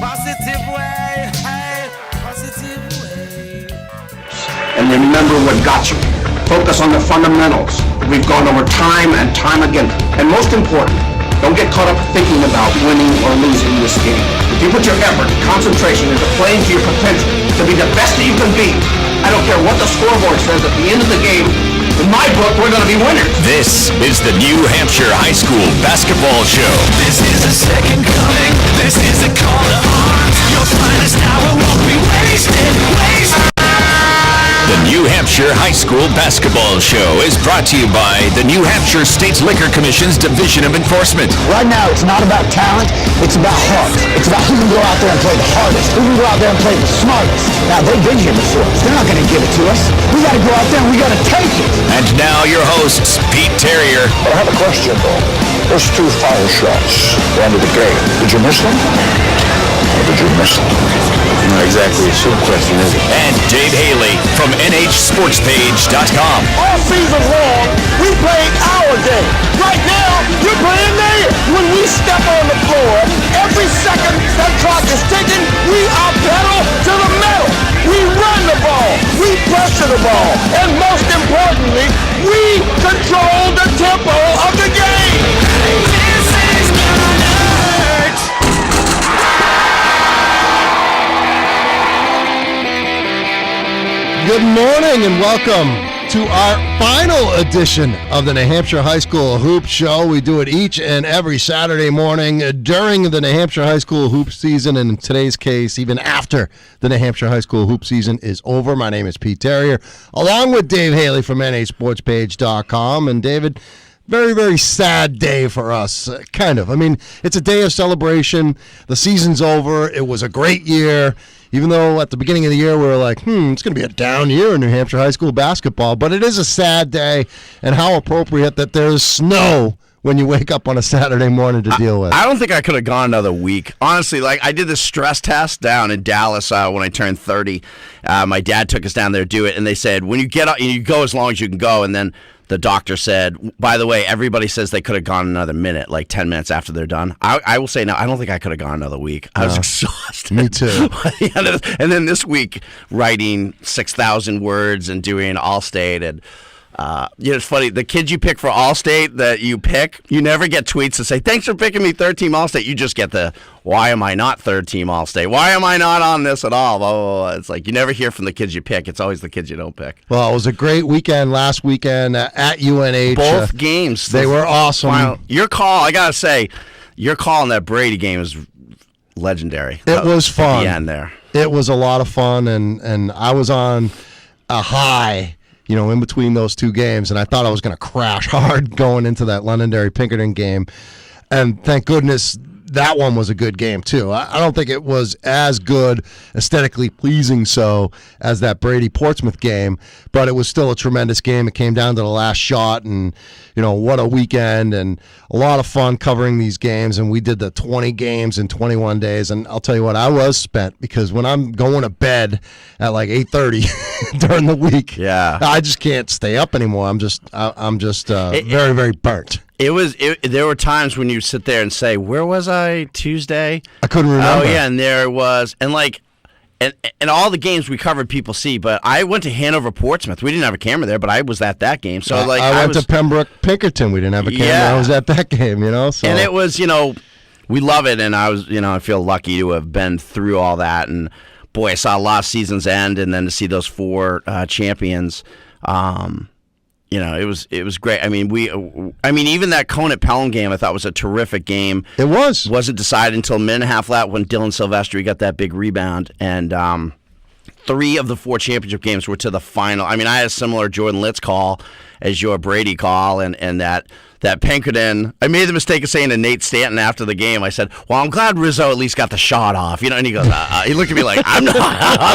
Positive way, hey, positive way. And remember what got you. Focus on the fundamentals. We've gone over time and time again. And most important, don't get caught up thinking about winning or losing this game. If you put your effort and concentration into playing to your potential, to be the best that you can be, I don't care what the scoreboard says at the end of the game, in my book, we're going to be winners. This is the New Hampshire High School Basketball Show. This is a second coming. This is a call to arms. Your finest hour won't be wasted. The New Hampshire High School Basketball Show is brought to you by the New Hampshire State Liquor Commission's Division of Enforcement. Right now, it's not about talent, it's about heart. It's about who can go out there and play the hardest, who can go out there and play the smartest. Now, they've been here before. They're not going to give it to us. We got to go out there and we got to take it. And now your hosts, Pete Terrier. I have a question, though. Those 2 foul shots at the end of the game, did you miss them? Or did you miss them? Not exactly a simple question, is it? And Dave Haley from NHSportsPage.com. All season long, we played our game. Right now, you're playing theirs. When we step on the floor, every second that clock is ticking, we are pedal to the metal. We run the ball. We pressure the ball. And most importantly, we control the tempo of the game. This is gonna hurt. Good morning and welcome to our final edition of the New Hampshire High School Hoop Show. We do it each and every Saturday morning during the New Hampshire High School Hoop season, and in today's case, even after the New Hampshire High School Hoop season is over. My name is Pete Terrier, along with Dave Haley from NHSportsPage.com. And David, very, very sad day for us, kind of. I mean, it's a day of celebration. The season's over. It was a great year. Even though at the beginning of the year we were like, it's going to be a down year in New Hampshire high school basketball. But it is a sad day, and how appropriate that there's snow when you wake up on a Saturday morning to deal with. I don't think I could have gone another week. Honestly, I did this stress test down in Dallas when I turned 30. My dad took us down there to do it, and they said, when you get up, you go as long as you can go, and then the doctor said, by the way, everybody says they could have gone another minute, like 10 minutes after they're done. I will say now, I don't think I could have gone another week. I was exhausted. Me too. And then this week, writing 6,000 words and doing Allstate. And it's funny, the kids you pick for Allstate that you pick, you never get tweets that say, thanks for picking me third team Allstate. You just get the, why am I not third team Allstate? Why am I not on this at all? Oh, it's like you never hear from the kids you pick. It's always the kids you don't pick. Well, it was a great weekend last weekend at UNH. Both games. They were awesome. Your call, I got to say, your call in that Brady game is legendary. It was fun. At the end there. It was a lot of fun, and I was on a high, in between those two games, and I thought I was going to crash hard going into that Londonderry-Pinkerton game. And thank goodness that one was a good game, too. I don't think it was as good, aesthetically pleasing so, as that Brady-Portsmouth game, but it was still a tremendous game. It came down to the last shot, and, what a weekend, and a lot of fun covering these games. And we did the 20 games in 21 days, and I'll tell you what, I was spent, because when I'm going to bed at like 8:30 during the week, I just can't stay up anymore. I'm just very, very burnt. There were times when you sit there and say, where was I Tuesday? I couldn't remember. Oh, yeah, and there was. And and all the games we covered people see, but I went to Hanover Portsmouth. We didn't have a camera there, but I was at that game. So I went to Pembroke Pinkerton. We didn't have a camera. Yeah. I was at that game, So. And it was, we love it, and I was, I feel lucky to have been through all that. And boy, I saw a lot of seasons end, and then to see those 4 champions. It was great. I mean, even that Conant Pelham game I thought was a terrific game. It was. Wasn't decided until a minute and a half left when Dylan Silvestri got that big rebound. And 3 of the 4 championship games were to the final. I mean, I had a similar Jordan Litz call as your Brady call, and that Pinkerton. I made the mistake of saying to Nate Stanton after the game, I said, well, I'm glad Rizzo at least got the shot off. And he goes, he looked at me like, I'm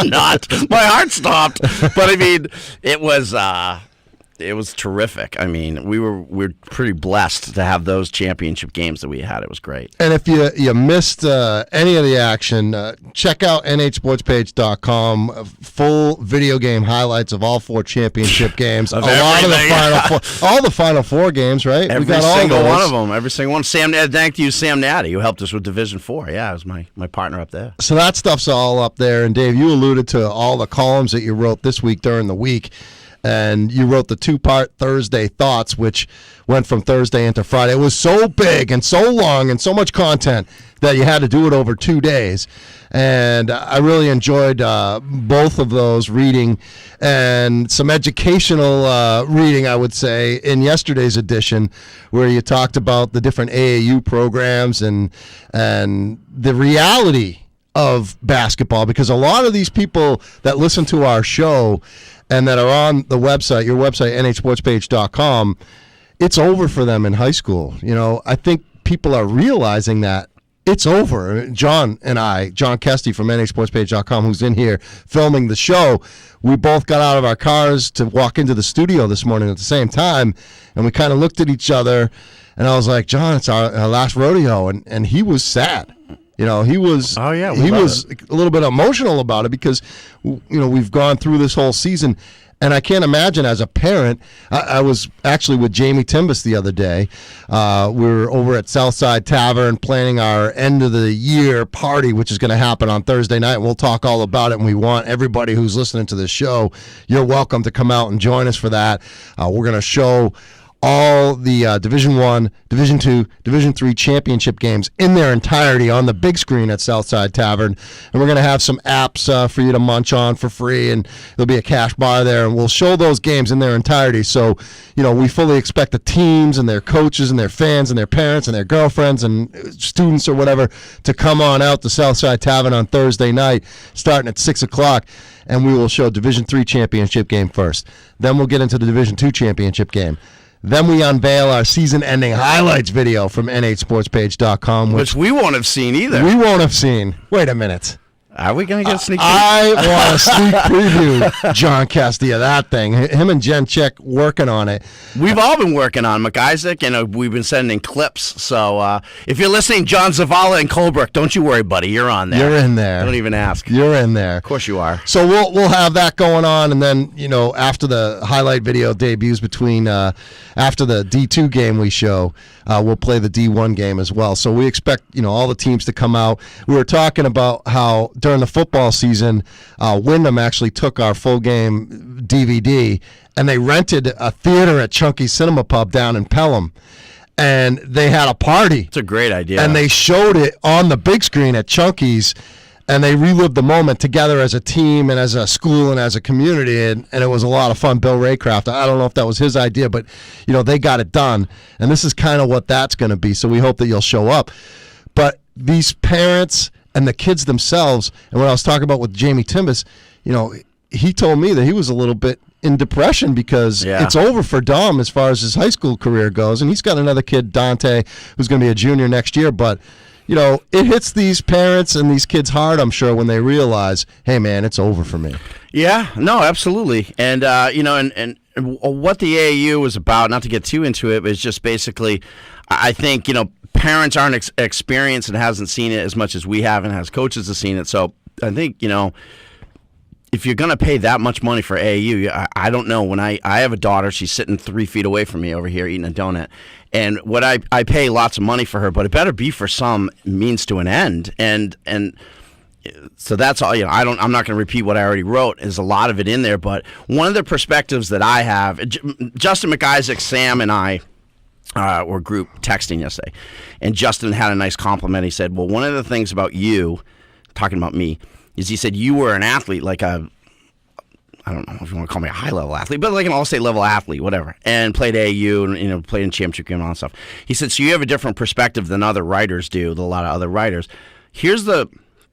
not. My heart stopped. But I mean, it was. it was terrific. I mean, we're pretty blessed to have those championship games that we had. It was great. And if you missed any of the action, check out nhsportspage.com. Full video game highlights of all 4 championship games. Of a lot of the everything. all the Final Four games, right? Every we got all single those. one of them. Every single one. Thank you, Sam Natty, who helped us with Division 4. Yeah, it was my partner up there. So that stuff's all up there. And Dave, you alluded to all the columns that you wrote this week during the week. And you wrote the 2-part Thursday Thoughts, which went from Thursday into Friday. It was so big and so long and so much content that you had to do it over 2 days. And I really enjoyed both of those reading and some educational reading, I would say, in yesterday's edition, where you talked about the different AAU programs and the reality of basketball, because a lot of these people that listen to our show and that are on the website, your website, nhsportspage.com, it's over for them in high school. You know, I think people are realizing that it's over. John Kesty from nhsportspage.com, who's in here filming the show, we both got out of our cars to walk into the studio this morning at the same time, and we kind of looked at each other, and I was like, John, it's our last rodeo, and he was sad. You know, he was. Oh yeah, he was a little bit emotional about it because, you know, we've gone through this whole season, and I can't imagine as a parent. I was actually with Jamie Timbus the other day. We were over at Southside Tavern planning our end of the year party, which is going to happen on Thursday night. And we'll talk all about it. And we want everybody who's listening to this show, you're welcome to come out and join us for that. We're going to show all the Division I, Division II, Division III championship games in their entirety on the big screen at Southside Tavern. And we're going to have some apps for you to munch on for free, and there'll be a cash bar there, and we'll show those games in their entirety. So, you know, we fully expect the teams and their coaches and their fans and their parents and their girlfriends and students or whatever to come on out to Southside Tavern on Thursday night, starting at 6 o'clock. And we will show Division III championship game first. Then we'll get into the Division II championship game. Then we unveil our season-ending highlights video from nhsportspage.com, which we won't have seen either. We won't have seen. Wait a minute. Are we going to get a sneak peek? I want a sneak preview, John Castillo, that thing. Him and Jen Chick working on it. We've all been working on McIsaac, and we've been sending clips. So if you're listening, John Zavala and Colebrook, don't you worry, buddy. You're on there. You're in there. Don't even ask. You're in there. Of course you are. So we'll have that going on, and then, you know, after the highlight video debuts after the D2 game we show, we'll play the D1 game as well. So we expect, you know, all the teams to come out. We were talking about how during the football season, Wyndham actually took our full game DVD, and they rented a theater at Chunky Cinema Pub down in Pelham, and they had a party. It's a great idea. And they showed it on the big screen at Chunky's, and they relived the moment together as a team and as a school and as a community, and it was a lot of fun. Bill Raycraft, I don't know if that was his idea, but, you know, they got it done, and this is kind of what that's going to be, so we hope that you'll show up. But these parents and the kids themselves, and what I was talking about with Jamie Timbus, you know, he told me that he was a little bit in depression because it's over for Dom as far as his high school career goes, and he's got another kid, Dante, who's going to be a junior next year, but you know, it hits these parents and these kids hard, I'm sure, when they realize, hey, man, it's over for me. Yeah, no, absolutely. And, you know, and what the AAU is about, not to get too into it, but it's just basically, I think, you know, parents aren't experienced and hasn't seen it as much as we have and as coaches have seen it. So I think, you know, if you're going to pay that much money for AAU, I don't know. When I have a daughter, she's sitting 3 feet away from me over here eating a donut. And what I pay lots of money for her, but it better be for some means to an end. And so that's all. You know, I'm not going to repeat what I already wrote. There's a lot of it in there, but one of the perspectives that I have, Justin McIsaac, Sam, and I were group texting yesterday, and Justin had a nice compliment. He said, "Well, one of the things about you, talking about me, is he said you were an athlete, like I don't know if you want to call me a high-level athlete, but like an all-state level athlete, whatever, and played AAU and, you know, played in championship game and all that stuff." He said, so you have a different perspective than other writers do, a lot of other writers. Here's the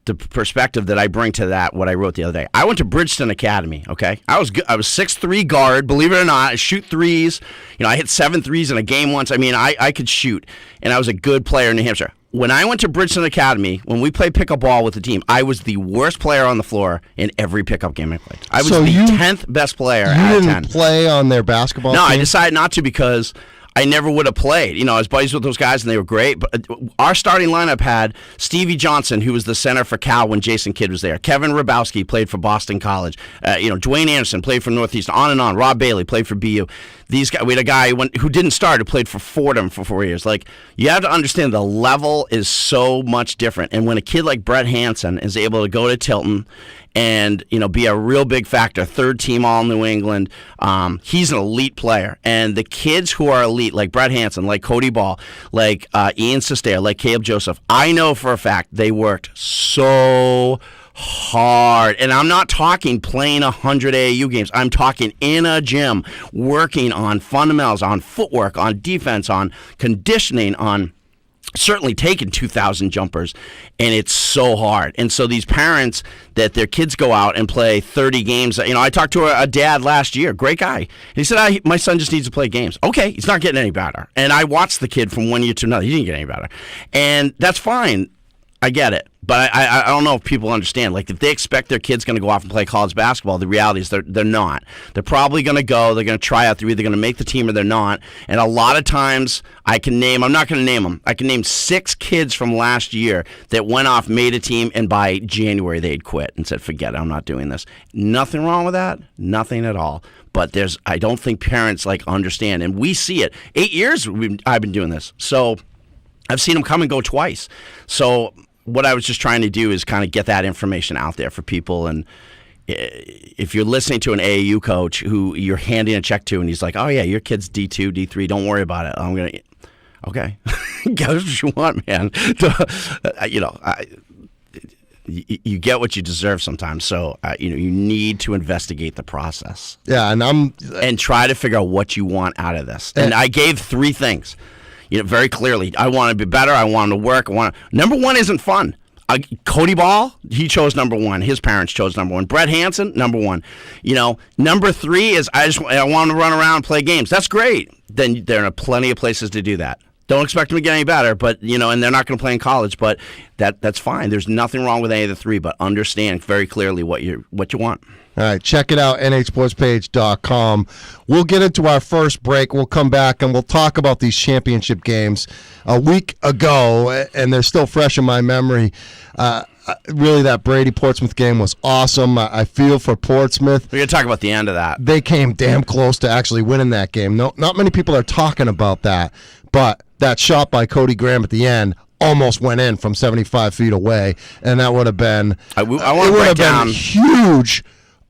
perspective that I bring to that, what I wrote the other day. I went to Bridgeton Academy, okay? I was 6'3" guard, believe it or not. I shoot threes. You know, I hit 7 threes in a game once. I mean, I could shoot, and I was a good player in New Hampshire. when I went to Bridgeton Academy, when we played pickup ball with the team, I was the worst player on the floor in every pickup game I played. I was the 10th best player out of 10. You didn't play on their basketball team? No, I decided not to because I never would have played. I was buddies with those guys, and they were great. But our starting lineup had Stevie Johnson, who was the center for Cal when Jason Kidd was there. Kevin Rabowski played for Boston College. Dwayne Anderson played for Northeastern. On and on. Rob Bailey played for BU. These guys. We had a guy who didn't start, who played for Fordham for 4 years. Like, you have to understand the level is so much different. And when a kid like Brett Hansen is able to go to Tilton and be a real big factor, third team all New England. He's an elite player, and the kids who are elite, like Brett Hansen, like Cody Ball, like Ian Sestair, like Caleb Joseph, I know for a fact they worked so hard. And I'm not talking playing 100 AAU games. I'm talking in a gym, working on fundamentals, on footwork, on defense, on conditioning, on certainly taken 2,000 jumpers, and it's so hard. And so these parents that their kids go out and play 30 games, I talked to a dad last year, great guy. And he said, my son just needs to play games. Okay, he's not getting any better. And I watched the kid from one year to another. He didn't get any better. And that's fine. I get it. But I don't know if people understand. Like, if they expect their kid's going to go off and play college basketball, the reality is they're not. They're probably going to go. They're going to try out. They're either going to make the team or they're not. And a lot of times I'm not going to name them. I can name 6 kids from last year that went off, made a team, and by January they'd quit and said, forget it, I'm not doing this. Nothing wrong with that. Nothing at all. But I don't think parents understand. And we see it. 8 years I've been doing this. So I've seen them come and go twice. So what I was just trying to do is kind of get that information out there for people. And if you're listening to an AAU coach who you're handing a check to and he's like, oh, yeah, your kid's D2, D3, don't worry about it. I'm going to, okay, get what you want, man. You get what you deserve sometimes. So, you need to investigate the process. Yeah, and try to figure out what you want out of this. And I gave 3 things. Very clearly, I want to be better. I want to work. Number 1 isn't fun. Cody Ball, he chose number 1. His parents chose number 1. Brett Hansen, number 1. Number 3 is I want to run around and play games. That's great. Then there are plenty of places to do that. Don't expect them to get any better, but and they're not going to play in college. But that's fine. There's nothing wrong with any of the 3. But understand very clearly what you want. All right, check it out, nhsportspage.com. We'll get into our first break. We'll come back, and we'll talk about these championship games a week ago, and they're still fresh in my memory. Really, that Brady-Portsmouth game was awesome. I feel for Portsmouth. We're going to talk about the end of that. They came damn close to actually winning that game. No, not many people are talking about that, but that shot by Cody Graham at the end almost went in from 75 feet away, and that would have been huge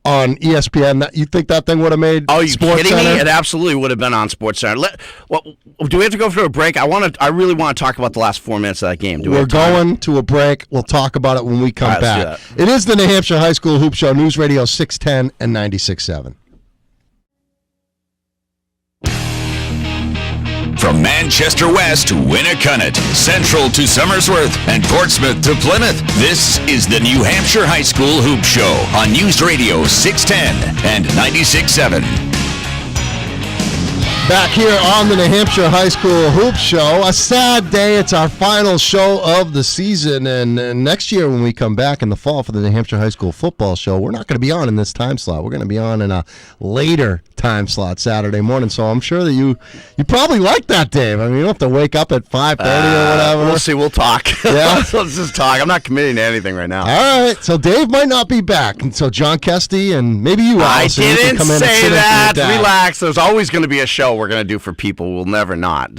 on ESPN. You think that thing would have made you Sports kidding Center? me? It absolutely would have been on Sports Center. Do we have to go through a break? I really want to talk about the last 4 minutes of that game. We're going to a break. We'll talk about it when we come back. It is the New Hampshire High School Hoop Show, News Radio 610 and 96.7. From Manchester West to Winnicott, Central to Somersworth, and Portsmouth to Plymouth, this is the New Hampshire High School Hoop Show on News Radio 610 and 96.7. Back here on the New Hampshire High School Hoop Show. A sad day. It's our final show of the season. And next year when we come back in the fall for the New Hampshire High School Football Show, we're not going to be on in this time slot. We're going to be on in a later time slot Saturday morning. So I'm sure that you probably like that, Dave. I mean, you don't have to wake up at 5:30 or whatever. We'll see. We'll talk. Yeah? Let's just talk. I'm not committing to anything right now. All right. So Dave might not be back. And so John Kesty and maybe you, Allison, I didn't come in say and that. Relax. There's always going to be a show we're going to do for people. We'll never not.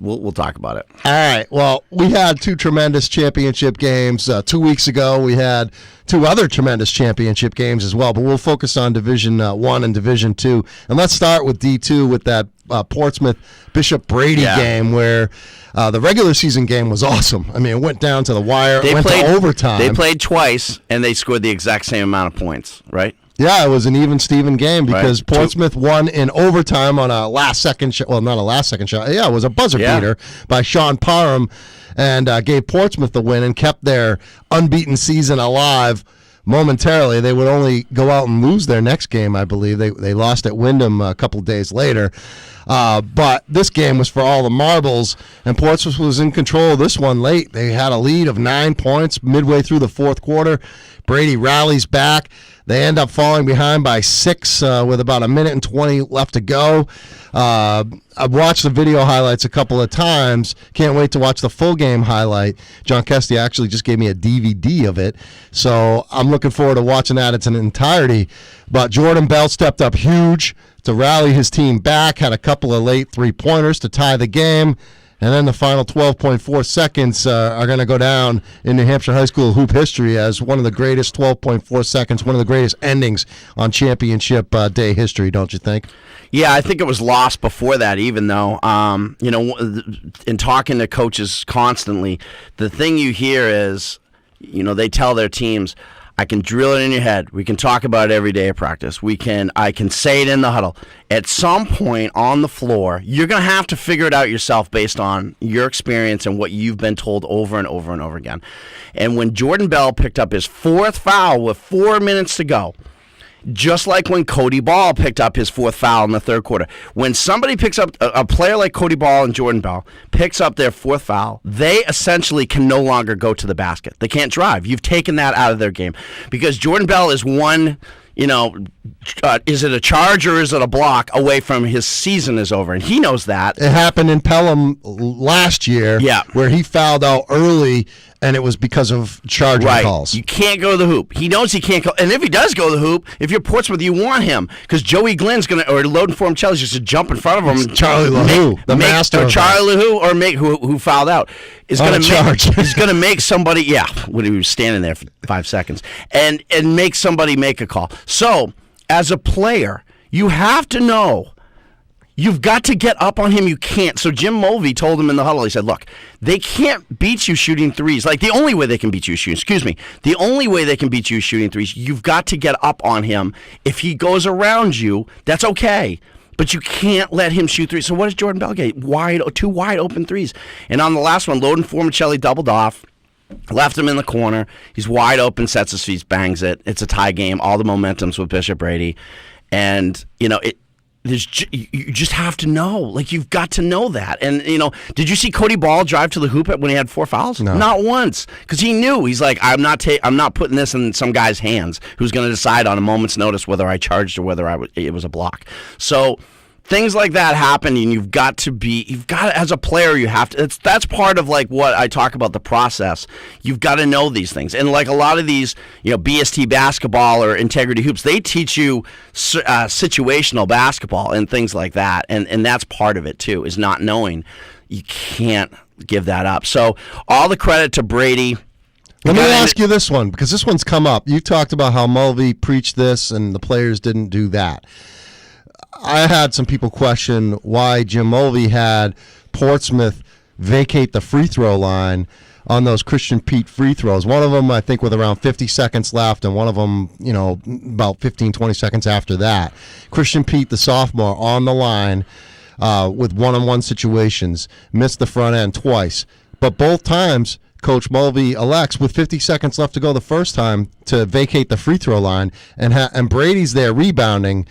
We'll talk about it. All right. Well, we had 2 tremendous championship games. 2 weeks ago, we had 2 other tremendous championship games as well. But we'll focus on Division 1 and Division 2. And let's start with D2 with that Portsmouth Bishop Brady game where the regular season game was awesome. I mean, it went down to the wire. It went to overtime. They played twice, and they scored the exact same amount of points, right? Yeah, it was an even-Steven game because Portsmouth won in overtime on a last-second shot. Well, not a last-second shot. Yeah, it was a buzzer beater by Sean Parham and gave Portsmouth the win and kept their unbeaten season alive momentarily. They would only go out and lose their next game, I believe. They lost at Wyndham a couple days later. But this game was for all the marbles, and Portsmouth was in control of this one late. They had a lead of 9 points midway through the fourth quarter. Brady rallies back. They end up falling behind by 6 with about a minute and 20 left to go. I've watched the video highlights a couple of times. Can't wait to watch the full game highlight. John Kesty actually just gave me a DVD of it, so I'm looking forward to watching that in its entirety. But Jordan Bell stepped up huge to rally his team back, had a couple of late three-pointers to tie the game. And then the final 12.4 seconds are going to go down in New Hampshire high school hoop history as one of the greatest 12.4 seconds, one of the greatest endings on championship day history, don't you think? Yeah, I think it was lost before that, even though, in talking to coaches constantly, the thing you hear is, they tell their teams, I can drill it in your head. We can talk about it every day at practice. I can say it in the huddle. At some point on the floor, you're going to have to figure it out yourself based on your experience and what you've been told over and over and over again. And when Jordan Bell picked up his fourth foul with 4 minutes to go, just like when Cody Ball picked up his fourth foul in the third quarter. When somebody picks up, a player like Cody Ball and Jordan Bell picks up their fourth foul, they essentially can no longer go to the basket. They can't drive. You've taken that out of their game. Because Jordan Bell is one, is it a charge or is it a block away from his season is over? And he knows that. It happened in Pelham last year where he fouled out early, and it was because of charging calls. You can't go to the hoop. He knows he can't go. And if he does go to the hoop, if you're Portsmouth, you want him because Joey Glenn's going to, or Loden Form Chelsea's just to jump in front of him. It's Charlie LaHoo, the master. Or Charlie LaHoo, or who fouled out. Is going to make somebody, when he was standing there for 5 seconds, and make somebody make a call. So, as a player, you have to know. You've got to get up on him. You can't. So Jim Mulvey told him in the huddle, he said, look, they can't beat you shooting threes. Like, the only way they can beat you shooting, the only way they can beat you shooting threes, you've got to get up on him. If he goes around you, that's okay. But you can't let him shoot threes. So what does Jordan Bell get? Two wide open threes. And on the last one, Loden Formicelli doubled off. Left him in the corner. He's wide open, sets his feet, bangs it. It's a tie game. All the momentum's with Bishop Brady. And, you just have to know. Like, you've got to know that. And, did you see Cody Ball drive to the hoop when he had 4 fouls? No. Not once. Because he knew. He's like, I'm not putting this in some guy's hands who's going to decide on a moment's notice whether I charged or whether it was a block. So things like that happen, and you've got to, as a player, you have to, that's part of like what I talk about, the process. You've got to know these things. And like a lot of these, BST basketball or integrity hoops, they teach you situational basketball and things like that. And that's part of it too, is not knowing. You can't give that up. So all the credit to Brady. Let me ask you this one, because this one's come up. You talked about how Mulvey preached this and the players didn't do that. I had some people question why Jim Mulvey had Portsmouth vacate the free throw line on those Christian Pete free throws. One of them, I think, with around 50 seconds left, and one of them, about 15, 20 seconds after that. Christian Pete, the sophomore, on the line with one-on-one situations, missed the front end twice. But both times, Coach Mulvey elects, with 50 seconds left to go the first time, to vacate the free throw line, and Brady's there rebounding.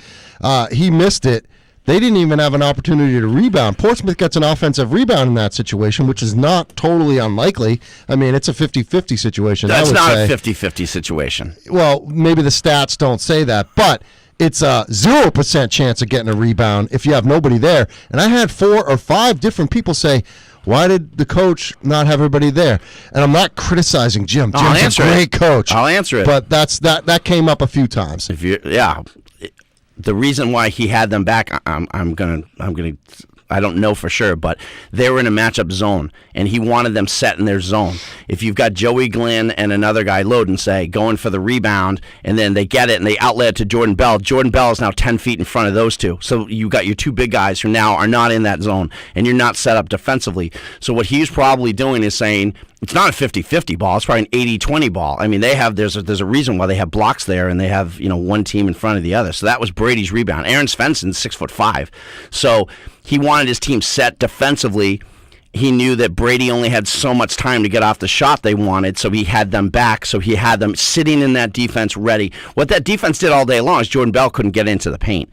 He missed it. They didn't even have an opportunity to rebound. Portsmouth gets an offensive rebound in that situation, which is not totally unlikely. I mean, it's a 50-50 situation. That's not a 50-50 situation. Well, maybe the stats don't say that, but it's a 0% chance of getting a rebound if you have nobody there. And I had 4 or 5 different people say, why did the coach not have everybody there? And I'm not criticizing Jim. Jim's a great coach. I'll answer it. But that came up a few times. The reason why he had them back, I'm gonna. I don't know for sure, but they were in a matchup zone, and he wanted them set in their zone. If you've got Joey Glenn and another guy, Loden, say, going for the rebound, and then they get it, and they outlet it to Jordan Bell. Jordan Bell is now 10 feet in front of those two. So you got your 2 big guys who now are not in that zone, and you're not set up defensively. So what he's probably doing is saying, it's not a 50-50 ball. It's probably an 80-20 ball. I mean, there's a reason why they have blocks there, and they have one team in front of the other. So that was Brady's rebound. Aaron Svensson's 6'5", so he wanted his team set defensively, he knew that Brady only had so much time to get off the shot they wanted, so he had them back, so he had them sitting in that defense ready. What that defense did all day long is Jordan Bell couldn't get into the paint.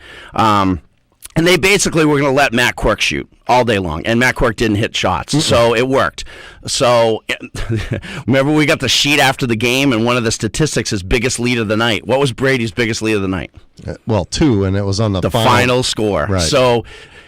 And they basically were going to let Matt Quirk shoot all day long, and Matt Quirk didn't hit shots, so it worked. So remember we got the sheet after the game, and one of the statistics is biggest lead of the night. What was Brady's biggest lead of the night? Well, 2, and it was on the final score. Right. So,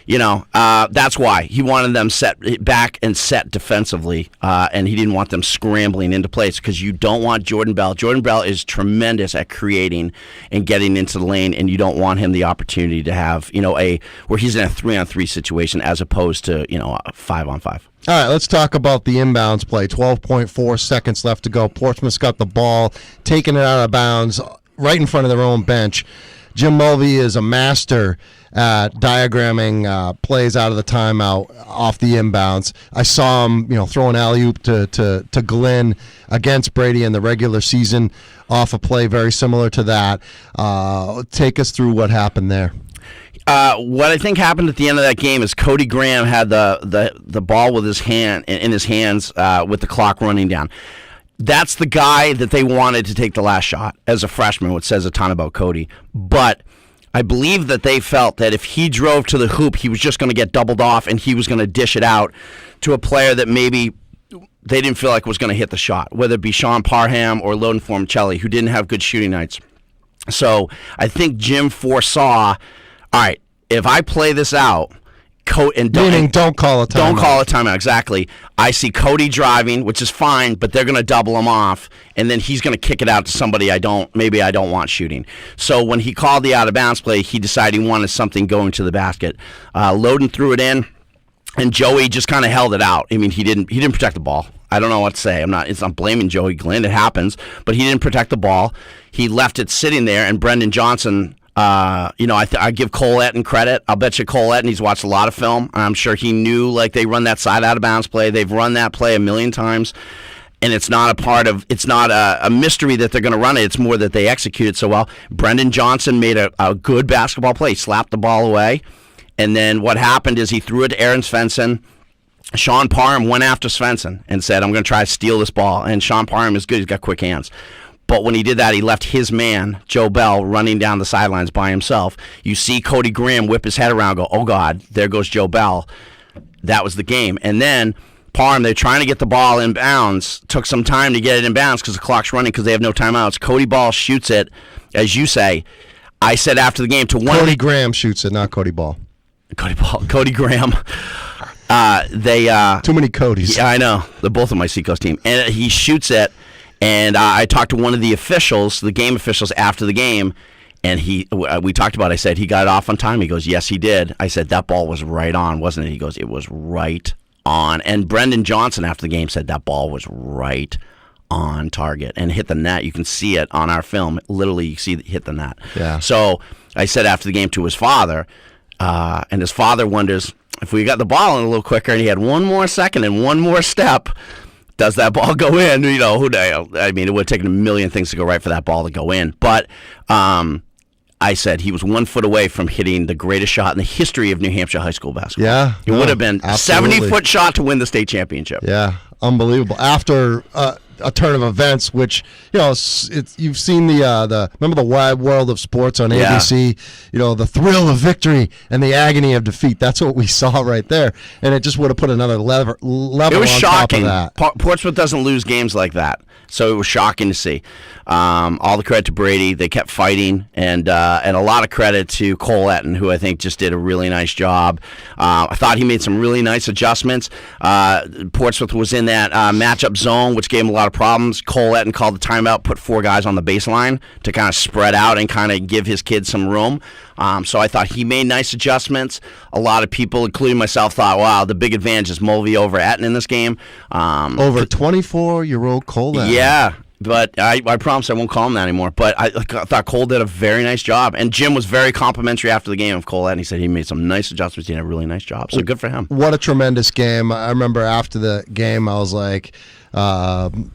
that's why he wanted them set back and set defensively, and he didn't want them scrambling into place because you don't want Jordan Bell. Jordan Bell is tremendous at creating and getting into the lane, and you don't want him the opportunity to have where he's in a 3-on-3 situation as opposed to a 5-on-5. All right, let's talk about the inbounds play. 12.4 seconds left to go. Portsmouth's got the ball, taking it out of bounds right in front of their own bench. Jim Mulvey is a master at diagramming plays out of the timeout off the inbounds. I saw him, throw an alley-oop to Glenn against Brady in the regular season off a play very similar to that. Take us through what happened there. What I think happened at the end of that game is Cody Graham had the ball with his hand in his hands with the clock running down. That's the guy that they wanted to take the last shot as a freshman, which says a ton about Cody. But I believe that they felt that if he drove to the hoop, he was just going to get doubled off and he was going to dish it out to a player that maybe they didn't feel like was going to hit the shot, whether it be Sean Parham or Loden Formicelli, who didn't have good shooting nights. So I think Jim foresaw, all right, if I play this out, don't call a timeout. Don't call a timeout, exactly. I see Cody driving, which is fine, but they're going to double him off, and then he's going to kick it out to somebody I don't want shooting. So when he called the out-of-bounds play, he decided he wanted something going to the basket. Loden threw it in, and Joey just kind of held it out. I mean, he didn't protect the ball. I don't know what to say. It's not blaming Joey Glenn. It happens, but he didn't protect the ball. He left it sitting there, and Brendan Johnson. I give Cole Etten credit. I'll bet you Cole Etten, he's watched a lot of film. I'm sure he knew they run that side out of bounds play. They've run that play a million times, and it's not a mystery that they're going to run it. It's more that they execute it so well. Brendan Johnson made a good basketball play. He slapped the ball away, and then what happened is he threw it to Aaron Svensson. Sean Parham went after Svensson and said, I'm going to try to steal this ball. And Sean Parham is good. He's got quick hands. But when he did that, he left his man, Joe Bell, running down the sidelines by himself. You see Cody Graham whip his head around, go, oh, God, there goes Joe Bell. That was the game. And then Parham, they're trying to get the ball in bounds. Took some time to get it in bounds because the clock's running because they have no timeouts. Cody Ball shoots it, as you say. I said after the game to one. Cody Graham shoots it, not Cody Ball. Cody Graham. Too many Codys. Yeah, I know. They're both on my Seacoast team. And he shoots it. And I talked to one of the officials, the game officials, after the game, and we talked about it. I said, he got it off on time. He goes, yes, he did. I said, that ball was right on, wasn't it? He goes, it was right on. And Brendan Johnson, after the game, said that ball was right on target and hit the net. You can see it on our film. Literally, you see it hit the net. Yeah. So I said after the game to his father, and his father wonders, if we got the ball in a little quicker and he had one more second and one more step, does that ball go in? It would have taken a million things to go right for that ball to go in. But I said he was 1 foot away from hitting the greatest shot in the history of New Hampshire high school basketball. Yeah. It would have been a absolutely. 70-foot shot to win the state championship. Yeah, unbelievable. After a turn of events, which you've seen the remember the Wide World of Sports on ABC. The thrill of victory and the agony of defeat. That's what we saw right there, and it just would have put another level. It was on shocking. Top of that. Portsmouth doesn't lose games like that, so it was shocking to see. All the credit to Brady. They kept fighting, and a lot of credit to Cole Etten, who I think just did a really nice job. I thought he made some really nice adjustments. Portsmouth was in that matchup zone, which gave him a lot of problems. Cole Etten called the timeout, put 4 guys on the baseline to kind of spread out and kind of give his kids some room. So I thought he made nice adjustments. A lot of people, including myself, thought, wow, the big advantage is Mulvey over Etten in this game. Over 24-year-old Cole Etten. Yeah. But I promise I won't call him that anymore. But I thought Cole did a very nice job. And Jim was very complimentary after the game of Cole Etten. He said he made some nice adjustments. He did a really nice job. So good for him. What a tremendous game. I remember after the game, I was like, I'm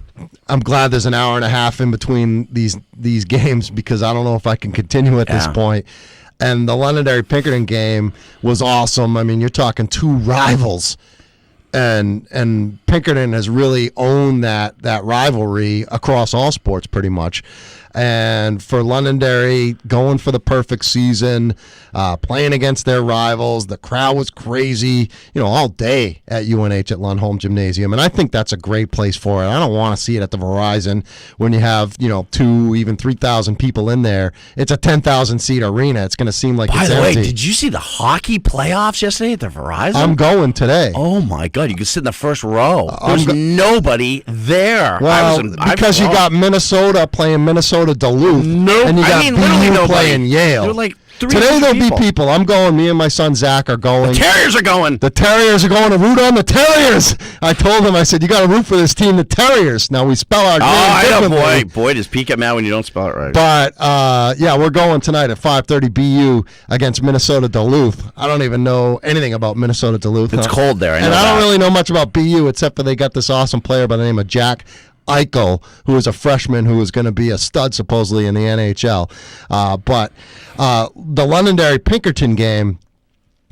glad there's an hour and a half in between these games because I don't know if I can continue at this point. And the Londonderry Pinkerton game was awesome. I mean, you're talking 2 rivals and Pinkerton has really owned that rivalry across all sports pretty much. And for Londonderry, going for the perfect season, playing against their rivals, the crowd was crazy, all day at UNH at Lundholm Gymnasium. And I think that's a great place for it. I don't want to see it at the Verizon when you have, 2, even 3,000 people in there. It's a 10,000 seat arena. It's going to seem like it's empty. By the way, did you see the hockey playoffs yesterday at the Verizon? I'm going today. Oh my God, you could sit in the first row. There's nobody there. Well, because you got Minnesota playing Minnesota Duluth, and you got BU playing Yale. There were like Today there'll be people. I'm going. Me and my son Zach are going. The Terriers are going. The Terriers are going to root on the Terriers. I told him, I said, you got to root for this team, the Terriers. Now we spell our name differently. I know, boy, does Pete get mad when you don't spell it right. But yeah, we're going tonight at 5:30 BU against Minnesota Duluth. I don't even know anything about Minnesota Duluth. It's cold there. I don't really know much about BU except for they got this awesome player by the name of Jack Eichel, who is a freshman who is going to be a stud supposedly in the NHL. But the Londonderry-Pinkerton game,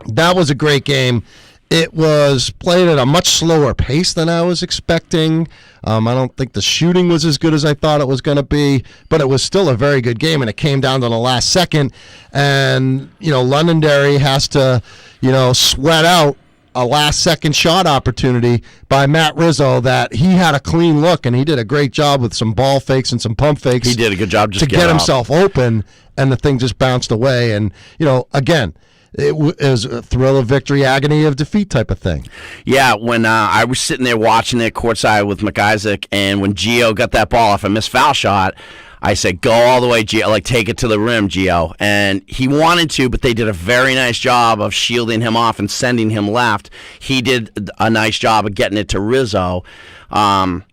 that was a great game. It was played at a much slower pace than I was expecting. I don't think the shooting was as good as I thought it was going to be, but it was still a very good game, and it came down to the last second. And, Londonderry has to, sweat out a last-second shot opportunity by Matt Rizzo that he had a clean look, and he did a great job with some ball fakes and some pump fakes. He did a good job just to get himself open, and the thing just bounced away. And, again, it was a thrill of victory, agony of defeat type of thing. Yeah, when I was sitting there watching it courtside with McIsaac, and when Gio got that ball off a missed foul shot, I said, go all the way, Gio, take it to the rim, Gio. And he wanted to, but they did a very nice job of shielding him off and sending him left. He did a nice job of getting it to Rizzo. And,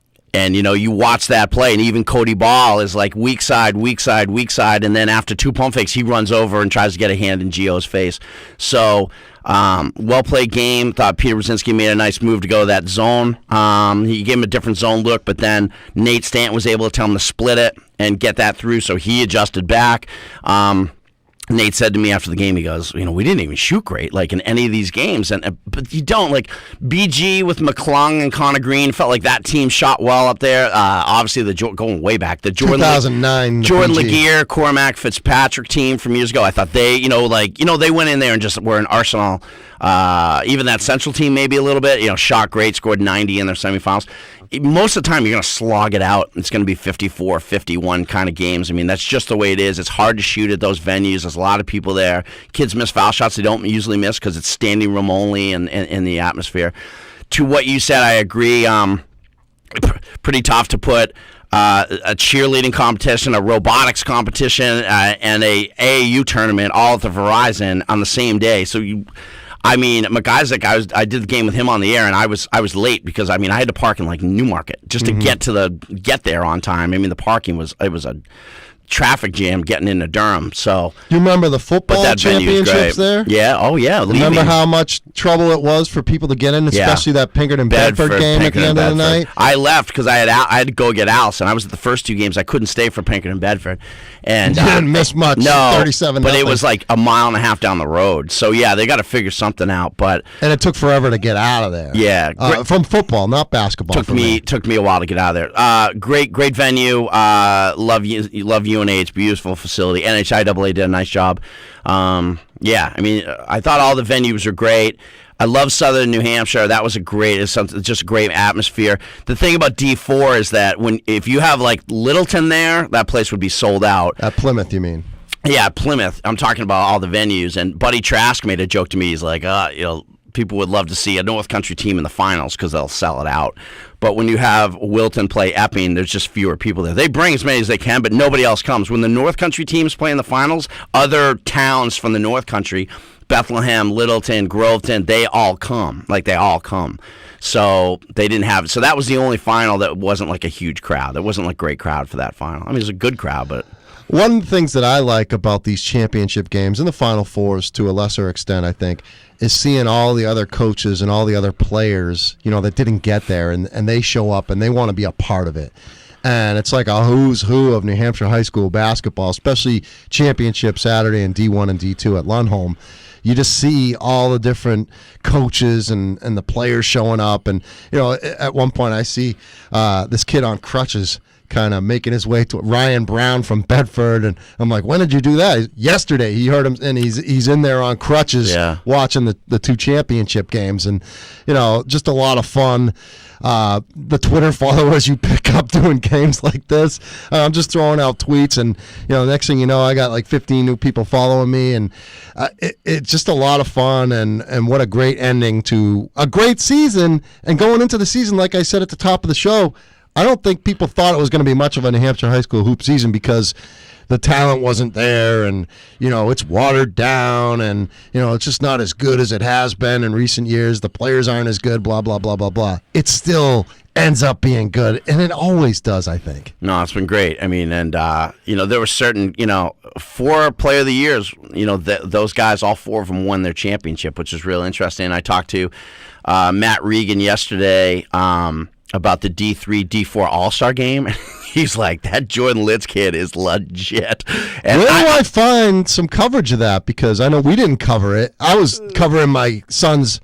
you watch that play, and even Cody Ball is like weak side, and then after two pump fakes, he runs over and tries to get a hand in Gio's face. So, well-played game. Thought Peter Brzezinski made a nice move to go to that zone. He gave him a different zone look, but then Nate Stanton was able to tell him to split it and get that through, so he adjusted back. Nate said to me after the game, he goes, we didn't even shoot great, in any of these games. But you don't. BG with McClung and Connor Green, felt like that team shot well up there. Obviously, going way back. The 2009 Jordan BG. Laguerre, Cormac Fitzpatrick team from years ago. I thought they, they went in there and just were an arsenal. Even that Central team maybe a little bit, shot great, scored 90 in their semifinals. Most of the time, you're going to slog it out. It's going to be 54, 51 kind of games. I mean, that's just the way it is. It's hard to shoot at those venues. There's a lot of people there. Kids miss foul shots they don't usually miss because it's standing room only and in the atmosphere. To what you said, I agree. Pretty tough to put a cheerleading competition, a robotics competition, and a AAU tournament all at the Verizon on the same day. So McIsaac, I did the game with him on the air, and I was late because I had to park in Newmarket just to get there on time. The parking was a traffic jam getting into Durham. So you remember the football championships there? Yeah. Oh yeah. Remember how much trouble it was for people to get in, especially that Pinkerton Bedford game at the end of the night? I left because I had to go get Allison. I was at the first two games. I couldn't stay for Pinkerton Bedford, and you didn't miss much. No, 37. But it was like a mile and a half down the road. So yeah, they got to figure something out. But and it took forever to get out of there. Yeah, from football, not basketball. Took me a while to get out of there. Great venue. Love UNH. Beautiful facility. NHIAA did a nice job. I thought all the venues were great. I love Southern New Hampshire. That was just a great atmosphere. The thing about D4 is that if you have Littleton there, that place would be sold out. At Plymouth, you mean? Yeah, Plymouth. I'm talking about all the venues. And Buddy Trask made a joke to me. He's like, people would love to see a North Country team in the finals because they'll sell it out. But when you have Wilton play Epping, there's just fewer people there. They bring as many as they can, but nobody else comes. When the North Country teams play in the finals, other towns from the North Country, Bethlehem, Littleton, Groveton, they all come. So they didn't have it. So that was the only final that wasn't a huge crowd. There wasn't a great crowd for that final. It was a good crowd, but... One of the things that I like about these championship games and the Final Fours to a lesser extent, I think, is seeing all the other coaches and all the other players, that didn't get there, and they show up and they want to be a part of it. And it's like a who's who of New Hampshire high school basketball, especially championship Saturday and D1 and D2 at Lundholm. You just see all the different coaches and the players showing up. And, at one point I see this kid on crutches kind of making his way to Ryan Brown from Bedford, and I'm like, when did you do that? Yesterday. He heard him, and he's in there on crutches watching the two championship games, and just a lot of fun. The Twitter followers you pick up doing games like this, I'm just throwing out tweets, and next thing you know, I got like 15 new people following me, and it's just a lot of fun, and what a great ending to a great season. And going into the season, like I said at the top of the show, I don't think people thought it was going to be much of a New Hampshire high school hoop season because the talent wasn't there, and it's watered down, and it's just not as good as it has been in recent years. The players aren't as good, blah blah blah blah blah. It still ends up being good, and it always does, I think. No, it's been great. I mean, and there were certain 4 player of the years. Those guys, all 4 of them won their championship, which is real interesting. I talked to Matt Regan yesterday about the D3, D4 All-Star game. He's like, that Jordan Litz kid is legit. And where do I find some coverage of that? Because I know we didn't cover it. I was covering my son's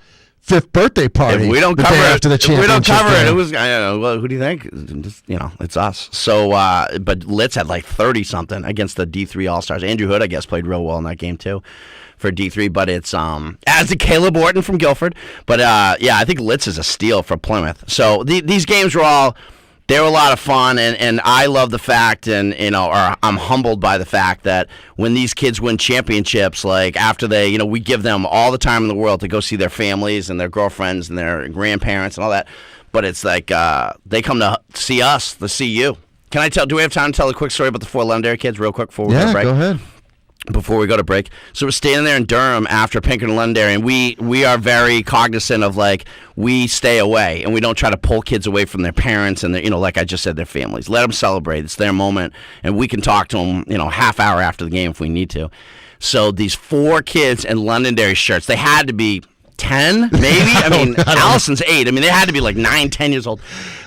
5th birthday party. If we don't cover it after the championship. We don't cover game. it. It was, I don't know, well, who do you think? Just, it's us. So, but Litz had like 30-something against the D3 All-Stars. Andrew Hood, I guess, played real well in that game, too, for D3, but it's as did Caleb Orton from Guilford. But I think Litz is a steal for Plymouth. So these games were they were a lot of fun, and I love the fact, and or I'm humbled by the fact that when these kids win championships, like after they, we give them all the time in the world to go see their families and their girlfriends and their grandparents and all that. But it's like they come to see us, to see you. Do we have time to tell a quick story about the 4 Londonderry kids real quick before we go to break? Yeah, go ahead. Before we go to break. So we're standing there in Durham after Pinkerton Londonderry, and we are very cognizant of, we stay away, and we don't try to pull kids away from their parents and their, like I just said, their families. Let them celebrate. It's their moment, and we can talk to them, half hour after the game if we need to. So these 4 kids in Londonderry shirts, they had to be 10, maybe? I mean, Allison's 8. I mean, they had to be like 9, 10 years old.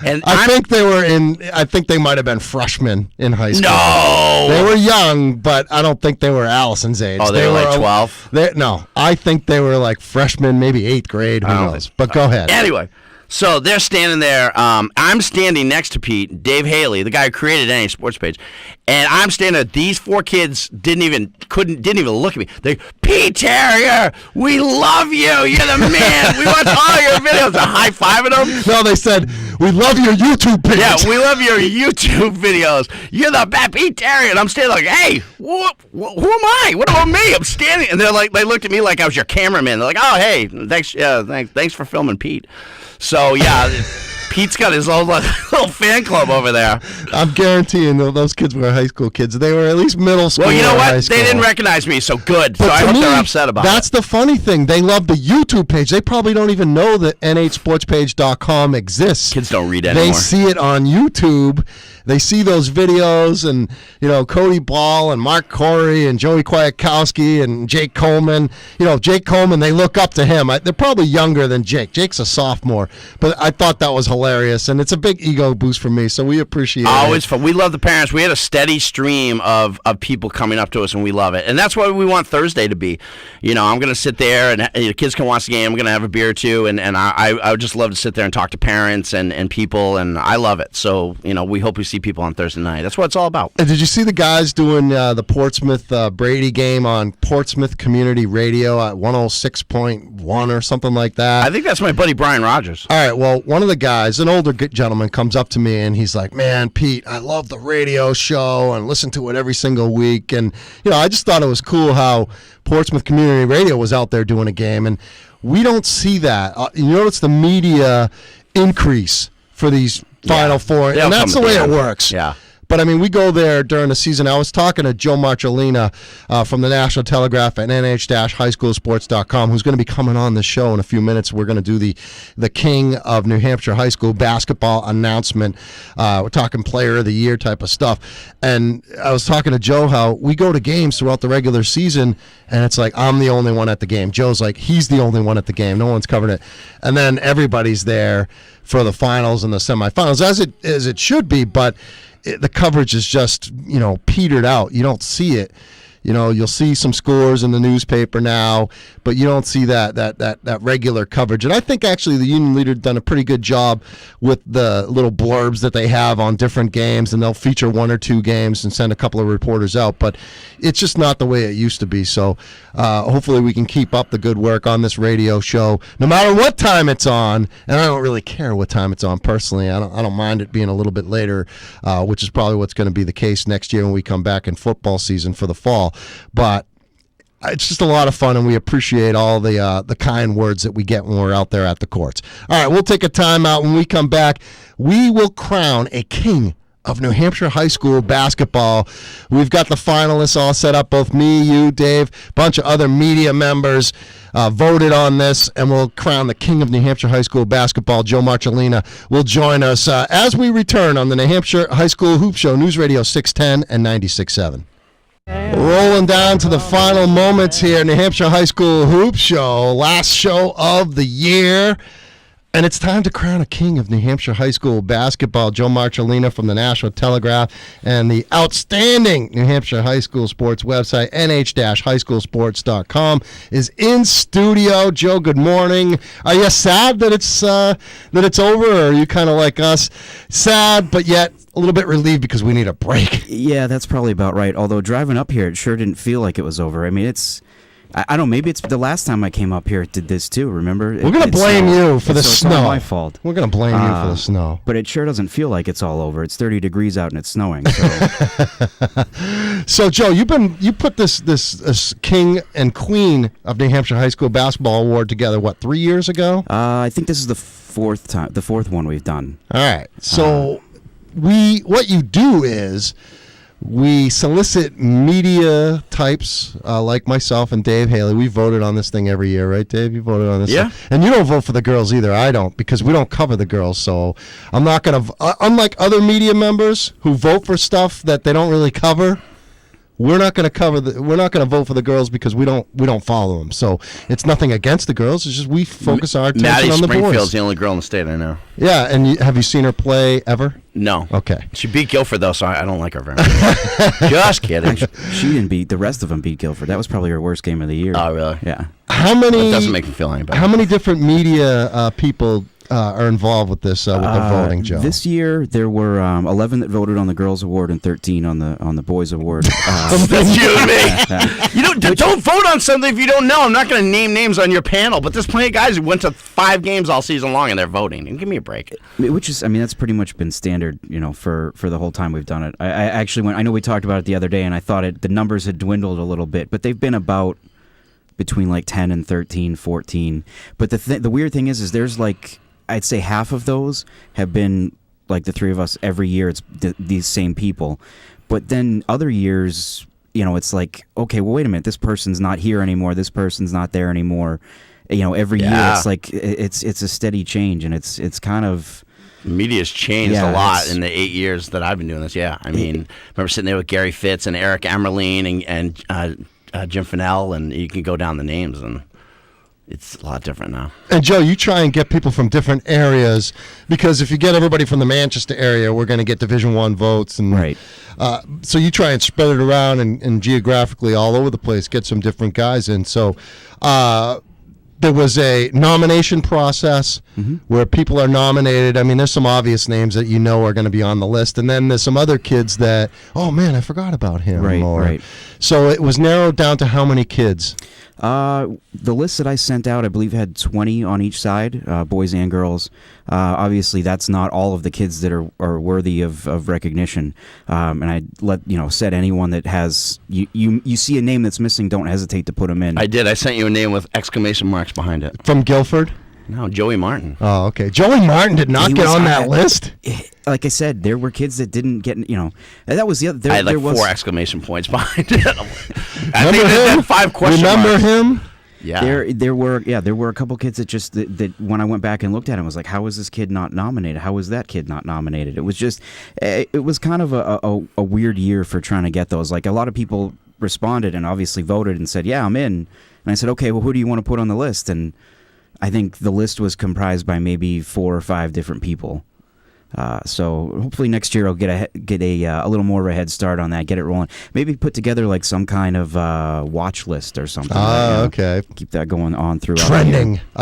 And I think they might have been freshmen in high school. No! They were young, but I don't think they were Allison's age. Oh, they were like 12? No, I think they were like freshmen, maybe 8th grade. Who knows? But go ahead. Anyway. So they're standing there. I'm standing next to Pete, Dave Haley, the guy who created NA Sports Page, and I'm standing there. These 4 kids didn't even look at me. They, Pete Terrier, we love you. You're the man. We watch all your videos. A high fiving them. No, they said we love your YouTube page. Yeah, we love your YouTube videos. You're the best, Pete Terrier. And I'm standing like, hey, who am I? What about me? I'm standing, and they're like, they looked at me like I was your cameraman. They're like, oh, hey, thanks for filming Pete. So, yeah, Pete's got his own little fan club over there. I'm guaranteeing those kids were high school kids. They were at least middle school. Well, you know what? They didn't recognize me, so good. But so I hope they're upset about it. That's the funny thing. They love the YouTube page. They probably don't even know that nhsportspage.com exists. Kids don't read anymore. They see it on YouTube. They see those videos, and Cody Ball and Mark Corey and Joey Kwiatkowski and Jake Coleman. Jake Coleman, they look up to him. They're probably younger than Jake. Jake's a sophomore, but I thought that was hilarious, and it's a big ego boost for me. So we appreciate it. Always fun. We love the parents. We had a steady stream of people coming up to us, and we love it. And that's what we want Thursday to be. I'm going to sit there, and the kids can watch the game. I'm going to have a beer or two, and I would just love to sit there and talk to parents and people, and I love it. So we hope we see people on Thursday night. That's what it's all about. Did you see the guys doing the Portsmouth Brady game on Portsmouth Community Radio at 106.1 or something like that? I think that's my buddy Brian Rogers. All right, well, one of the guys, an older gentleman, comes up to me and he's like, man, Pete, I love the radio show and listen to it every single week. And, I just thought it was cool how Portsmouth Community Radio was out there doing a game. And we don't see that. You notice the media increase for these Final Four, and that's the way it works. Yeah. But I mean, we go there during the season. I was talking to Joe Marcellina from the National Telegraph at nh-highschoolsports.com, who's going to be coming on the show in a few minutes. We're going to do the King of New Hampshire High School basketball announcement. We're talking Player of the Year type of stuff. And I was talking to Joe how we go to games throughout the regular season, and it's like I'm the only one at the game. Joe's like, he's the only one at the game. No one's covering it. And then everybody's there for the finals and the semifinals, as it should be, but the coverage is just, petered out. You don't see it. You'll see some scores in the newspaper now, but you don't see that regular coverage. And I think actually the Union Leader done a pretty good job with the little blurbs that they have on different games, and they'll feature one or two games and send a couple of reporters out. But it's just not the way it used to be. So hopefully we can keep up the good work on this radio show, no matter what time it's on. And I don't really care what time it's on personally. I don't mind it being a little bit later, which is probably what's going to be the case next year when we come back in football season for the fall. But it's just a lot of fun, and we appreciate all the kind words that we get when we're out there at the courts. All right, we'll take a timeout. When we come back, we will crown a king of New Hampshire high school basketball. We've got the finalists all set up, both me, you, Dave, a bunch of other media members voted on this, and we'll crown the king of New Hampshire high school basketball. Joe Marcellina will join us as we return on the New Hampshire High School Hoop Show, News Radio 610 and 96.7. Rolling down to the final moments here, New Hampshire High School Hoop Show, last show of the year. And it's time to crown a king of New Hampshire high school basketball. Joe Marcellina from the National Telegraph and the outstanding New Hampshire high school sports website, nh-highschoolsports.com, is in studio. Joe, good morning. Are you sad that it's over, or are you kind of like us, sad but yet a little bit relieved because we need a break? Yeah, that's probably about right. Although driving up here, it sure didn't feel like it was over. I mean, I don't know, maybe it's the last time I came up here it did this too, remember? We're going to blame you for the snow. It's not my fault. We're going to blame you for the snow. But it sure doesn't feel like it's all over. It's 30 degrees out and it's snowing. So Joe, you put this king and queen of New Hampshire high school basketball award together, 3 years ago? I think this is the fourth one we've done. All right. So what you do is we solicit media types like myself and Dave Haley. We voted on this thing every year, right, Dave? You voted on this. Yeah. Thing. And you don't vote for the girls either. I don't, because we don't cover the girls. So I'm not going to, unlike other media members who vote for stuff that they don't really cover, we're not going to we're not going to vote for the girls because we don't follow them. So it's nothing against the girls. It's just we focus our attention Maddie on the boys. Springfield's the only girl in the state I know. Yeah, and have you seen her play ever? No. Okay. She beat Guilford, though, so I don't like her very much. Just kidding. She didn't beat, the rest of them beat Guilford. That was probably her worst game of the year. Oh, really? Yeah. How many? That doesn't make me feel any better. How many different media people are involved with this with the voting, Joe? This year there were 11 that voted on the girls' award and 13 on the boys' award. That's you and me. Don't vote on something if you don't know. I'm not going to name names on your panel, but there's plenty of guys who went to 5 games all season long and they're voting. And give me a break. Which is, that's pretty much been standard, for the whole time we've done it. I actually went. I know we talked about it the other day, and I thought the numbers had dwindled a little bit, but they've been about between like 10 and 13, 14. But the weird thing is there's like, I'd say half of those have been like the three of us every year. It's these same people. But then other years, it's like, okay, well, wait a minute. This person's not here anymore. This person's not there anymore. Every year it's like it's a steady change, and it's kind of. Media's changed a lot in the 8 years that I've been doing this. Yeah, I mean, remember sitting there with Gary Fitz and Eric Amerline and Jim Fennell, and you can go down the names, and it's a lot different now. And Joe, you try and get people from different areas, because if you get everybody from the Manchester area, we're going to get Division I votes, and right. So you try and spread it around and geographically all over the place, get some different guys in. So there was a nomination process where people are nominated. I mean, there's some obvious names that are going to be on the list, and then there's some other kids that, oh man, I forgot about him. Right. So it was narrowed down to how many kids? The list that I sent out, I believe, had 20 on each side, boys and girls. Obviously, that's not all of the kids that are worthy of recognition. And I said anyone that has you see a name that's missing, don't hesitate to put them in. I did. I sent you a name with exclamation marks behind it. From Guilford? No, Joey Martin. Oh, okay. Joey Martin did not get on that list. Like I said, there were kids that didn't get. That was the other. I had like 4 exclamation points behind it. I think they had 5 question Remember marks. him? Yeah. There were a couple kids that just that when I went back and looked at him, was like, how was this kid not nominated? How was that kid not nominated? It was just, it was kind of a weird year for trying to get those. Like a lot of people responded and obviously voted and said, yeah, I'm in. And I said, okay, well, who do you want to put on the list? And I think the list was comprised by maybe 4 or 5 different people. So hopefully next year I'll get a little more of a head start on that, get it rolling. Maybe put together like some kind of watch list or something. Okay. Keep that going on throughout.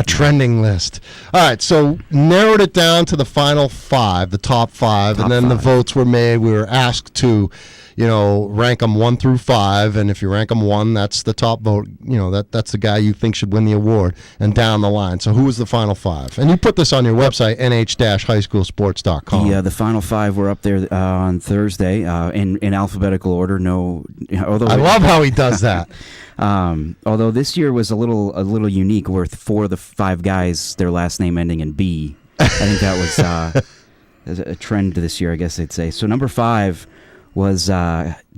Trending list. All right, so narrowed it down to the final 5, the top 5, and then the votes were made. We were asked to, rank them 1 through 5, and if you rank them 1, that's the top vote. That's the guy you think should win the award, and down the line. So who was the final 5? And you put this on your website, nh-highschoolsports.com. The final 5 were up there on Thursday in alphabetical order. Although I love how he does that. Although this year was a little unique, where 4 of the 5 guys, their last name ending in B. I think that was a trend this year, I guess they'd say. So number 5 was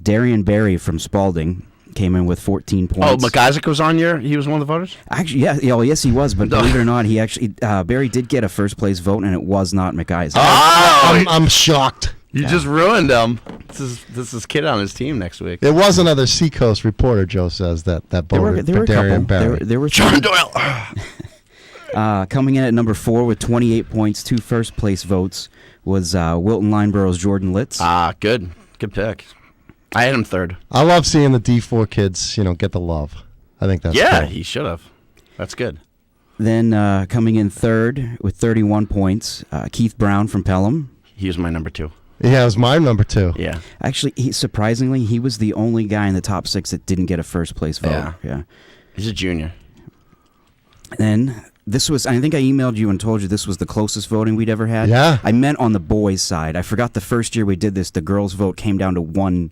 Darian Berry from Spalding. Came in with 14 points. Oh, McIsaac was on he was one of the voters? Actually, yeah. Yes, he was. But believe it or not, he actually Barry did get a first place vote, and it was not McIsaac. Oh, I'm shocked. You just ruined him. This is kid on his team next week. It was another Seacoast reporter, Joe says, that voted for Darian Barry. There were John Doyle. Coming in at number 4 with 28 points, 2 first place votes was Wilton Lineborough's Jordan Litz. Good pick. I had him 3rd. I love seeing the D4 kids, get the love. I think that's cool. He should have. That's good. Then coming in 3rd with 31 points, Keith Brown from Pelham. He was my number 2. Yeah, it was my number 2. Yeah. Actually, surprisingly, he was the only guy in the top 6 that didn't get a first place vote. Yeah. He's a junior. Then this was, I think I emailed you and told you this was the closest voting we'd ever had. Yeah. I meant on the boys' side. I forgot the first year we did this, the girls' vote came down to one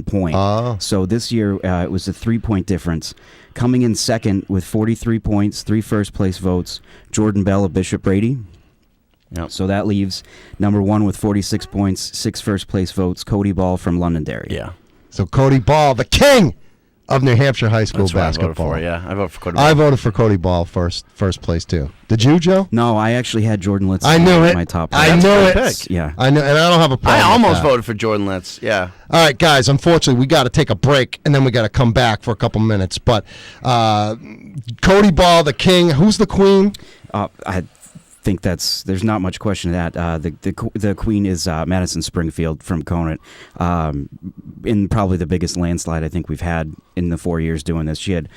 point. Oh. So this year it was a 3-point difference. Coming in second with 43 points, 3 first place votes, Jordan Bell of Bishop Brady. Yep. So that leaves number 1 with 46 points, 6 first place votes, Cody Ball from Londonderry. Yeah. So Cody Ball, the king of New Hampshire high school That's what basketball. I voted for Cody Ball. I voted for Cody Ball first place too. Did you, Joe? No, I actually had Jordan Litz. I knew it. My top. I That's knew a it. good pick. Yeah. I know, and I don't have a problem. I almost with that. voted for Jordan Litz. Yeah. All right, guys. Unfortunately, we got to take a break, and then we got to come back for a couple minutes. But Cody Ball, the king. Who's the queen? I think there's not much question to that. The queen is Madison Springfield from Conant, in probably the biggest landslide I think we've had in the 4 years doing this. She had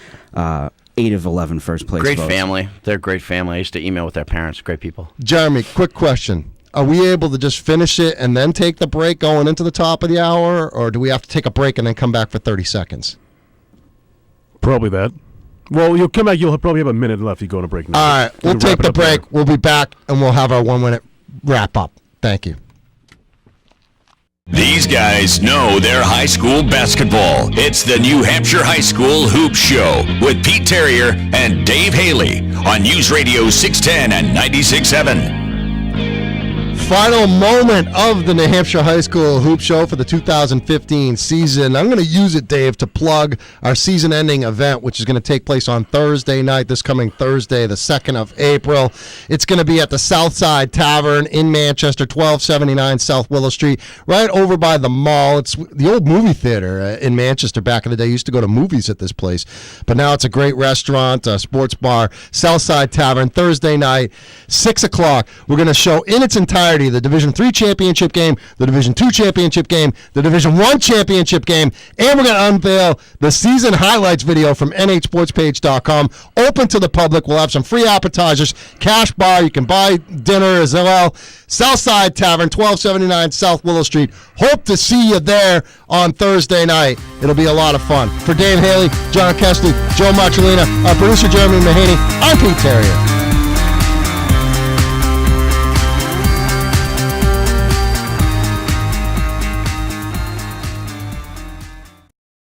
8 of 11 first place Great votes. family. They're a great family. I used to email with their parents. Great people. Jeremy, quick question. Are we able to just finish it and then take the break going into the top of the hour, or do we have to take a break and then come back for 30 seconds? Probably that. Well, you'll come back. You'll probably have a minute left. You go on a break now. All right, we'll take the break. We'll be back, and we'll have our 1-minute wrap-up. Thank you. These guys know their high school basketball. It's the New Hampshire High School Hoop Show with Pete Terrier and Dave Haley on News Radio 610 and 96.7. Final moment of the New Hampshire High School Hoop Show for the 2015 season. I'm going to use it, Dave, to plug our season-ending event, which is going to take place on Thursday night, this coming Thursday, the 2nd of April. It's going to be at the Southside Tavern in Manchester, 1279 South Willow Street, right over by the mall. It's the old movie theater in Manchester back in the day. Used to go to movies at this place, but now it's a great restaurant, a sports bar. Southside Tavern, Thursday night, 6 o'clock. We're going to show in its entirety the Division III championship game, the Division II championship game, the Division I championship game, and we're going to unveil the season highlights video from nhsportspage.com. Open to the public. We'll have some free appetizers, cash bar. You can buy dinner as well. Southside Tavern, 1279 South Willow Street. Hope to see you there on Thursday night. It'll be a lot of fun. For Dave Haley, John Kestley, Joe Marcellina, our producer Jeremy Mahaney, I'm Pete Terrier.